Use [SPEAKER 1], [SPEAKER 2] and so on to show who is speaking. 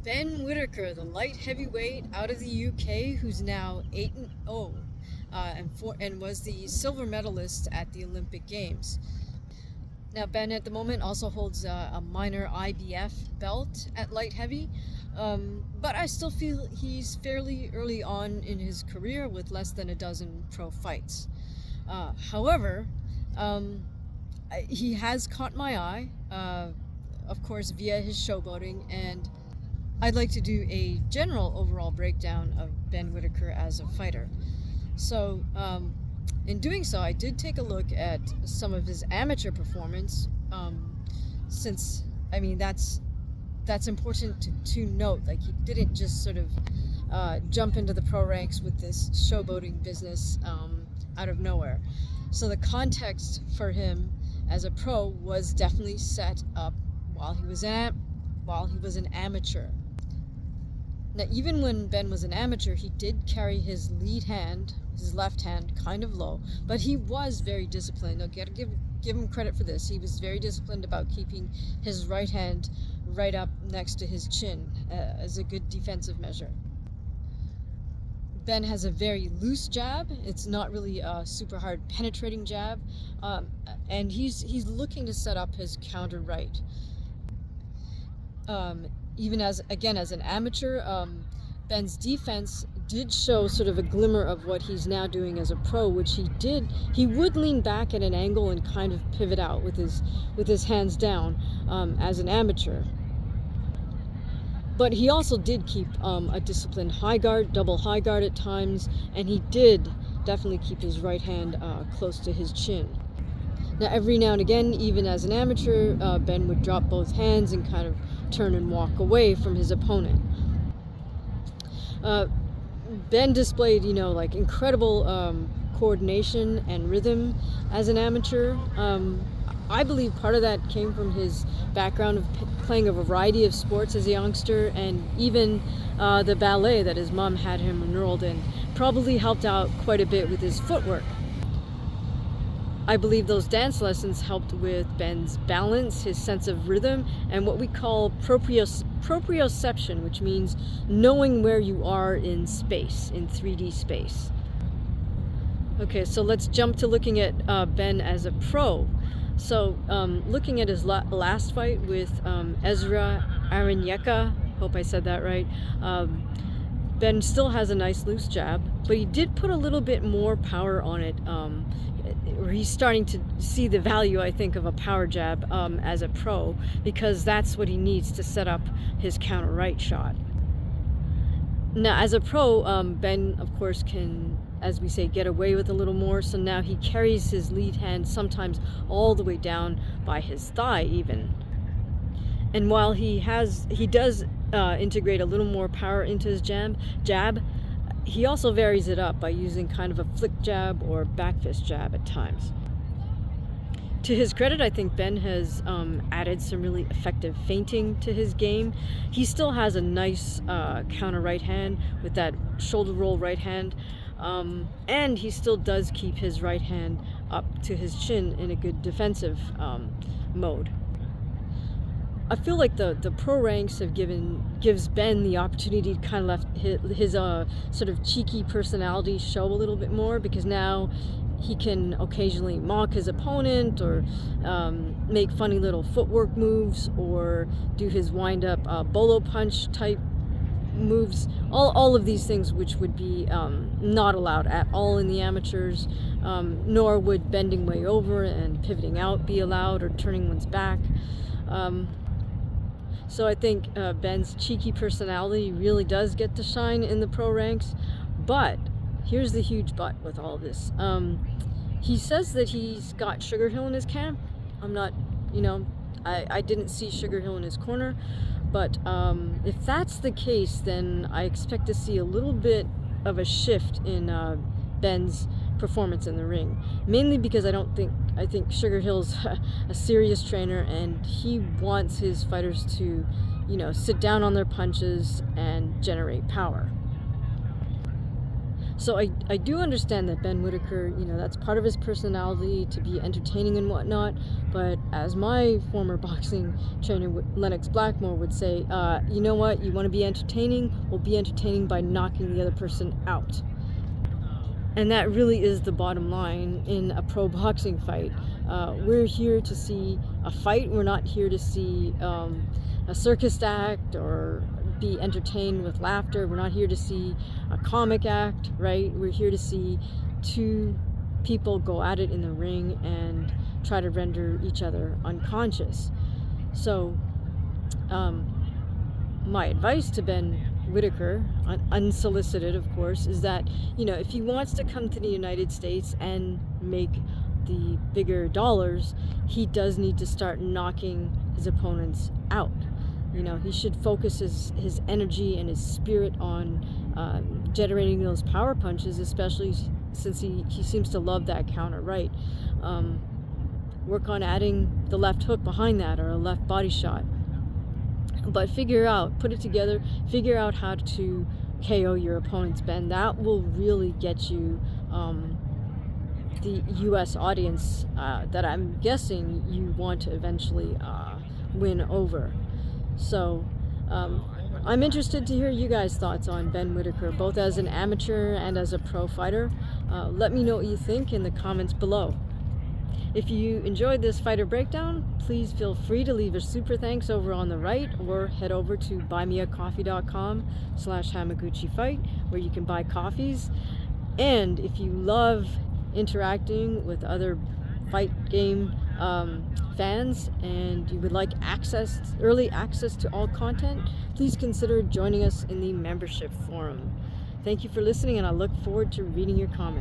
[SPEAKER 1] Ben WHITTAKER, the light heavyweight out of the UK, who's now 8-0, and was the silver medalist at the Olympic Games. Now Ben at the moment also holds a minor IBF belt at light heavy, but I still feel he's fairly early on in his career with less than a dozen pro fights. However, um, he has caught my eye, of course, via his showboating, and I'd like to do a general overall breakdown of Ben WHITTAKER as a fighter. So, in doing so, I did take a look at some of his amateur performance, since, I mean, that's important to note. Like, he didn't just sort of jump into the pro ranks with this showboating business out of nowhere. So the context for him as a pro was definitely set up while he was an amateur. Now, even when Ben was an amateur, he did carry his lead hand, his left hand, kind of low, but he was very disciplined. I'll give him credit for this. He was very disciplined about keeping his right hand right up next to his chin as a good defensive measure. Ben has a very loose jab. It's not really a super hard penetrating jab, and he's looking to set up his counter right. Even as an amateur, Ben's defense did show sort of a glimmer of what he's now doing as a pro, which he would lean back at an angle and kind of pivot out with his hands down as an amateur. But he also did keep a disciplined high guard, double high guard at times, and he did definitely keep his right hand close to his chin. Now, every now and again, even as an amateur, Ben would drop both hands and kind of turn and walk away from his opponent. Ben displayed, like, incredible coordination and rhythm as an amateur. I believe part of that came from his background of playing a variety of sports as a youngster, and even the ballet that his mom had him enrolled in probably helped out quite a bit with his footwork. I believe those dance lessons helped with Ben's balance, his sense of rhythm, and what we call proprioception, which means knowing where you are in space, in 3D space. Okay, so let's jump to looking at Ben as a pro. So, looking at his last fight with Ezra Aranyeka, hope I said that right, Ben still has a nice loose jab, but he did put a little bit more power on it. He's starting to see the value, I think, of a power jab as a pro, because that's what he needs to set up his counter right shot. Now, as a pro, Ben, of course, can, as we say, get away with a little more. So now he carries his lead hand sometimes all the way down by his thigh even. And while he does integrate a little more power into his jab, he also varies it up by using kind of a flick jab or back fist jab at times. To his credit, I think Ben has added some really effective feinting to his game. He still has a nice counter right hand with that shoulder roll right hand, and he still does keep his right hand up to his chin in a good defensive mode. I feel like the pro ranks gives Ben the opportunity to kind of let his sort of cheeky personality show a little bit more, because now he can occasionally mock his opponent, or make funny little footwork moves, or do his wind-up bolo punch type moves. All of these things which would be not allowed at all in the amateurs, nor would bending way over and pivoting out be allowed, or turning one's back. So I think Ben's cheeky personality really does get to shine in the pro ranks. But here's the huge but with all this. He says that he's got Sugar Hill in his camp. I'm not, I didn't see Sugar Hill in his corner. But if that's the case, then I expect to see a little bit of a shift in Ben's performance in the ring. Mainly because I think Sugar Hill's a serious trainer, and he wants his fighters to, sit down on their punches and generate power. So I do understand that Ben Whittaker, that's part of his personality to be entertaining and whatnot. But as my former boxing trainer, Lennox Blackmore, would say, you know what? You want to be entertaining? Well, be entertaining by knocking the other person out. And that really is the bottom line in a pro boxing fight. We're here to see a fight. We're not here to see a circus act or be entertained with laughter. We're not here to see a comic act, right? We're here to see two people go at it in the ring and try to render each other unconscious. So my advice to Ben Whittaker, unsolicited of course, is that if he wants to come to the United States and make the bigger dollars, he does need to start knocking his opponents out. He should focus his energy and his spirit on generating those power punches, especially since he seems to love that counter right. Work on adding the left hook behind that, or a left body shot. But put it together, figure out how to KO your opponents, Ben. That will really get you the U.S. audience that I'm guessing you want to eventually win over. So I'm interested to hear you guys' thoughts on Ben Whittaker, both as an amateur and as a pro fighter. Let me know what you think in the comments below. If you enjoyed this fighter breakdown, please feel free to leave a super thanks over on the right, or head over to buymeacoffee.com/Hamaguchi-fight, where you can buy coffees. And if you love interacting with other fight game fans and you would like early access to all content, please consider joining us in the membership forum. Thank you for listening, and I look forward to reading your comments.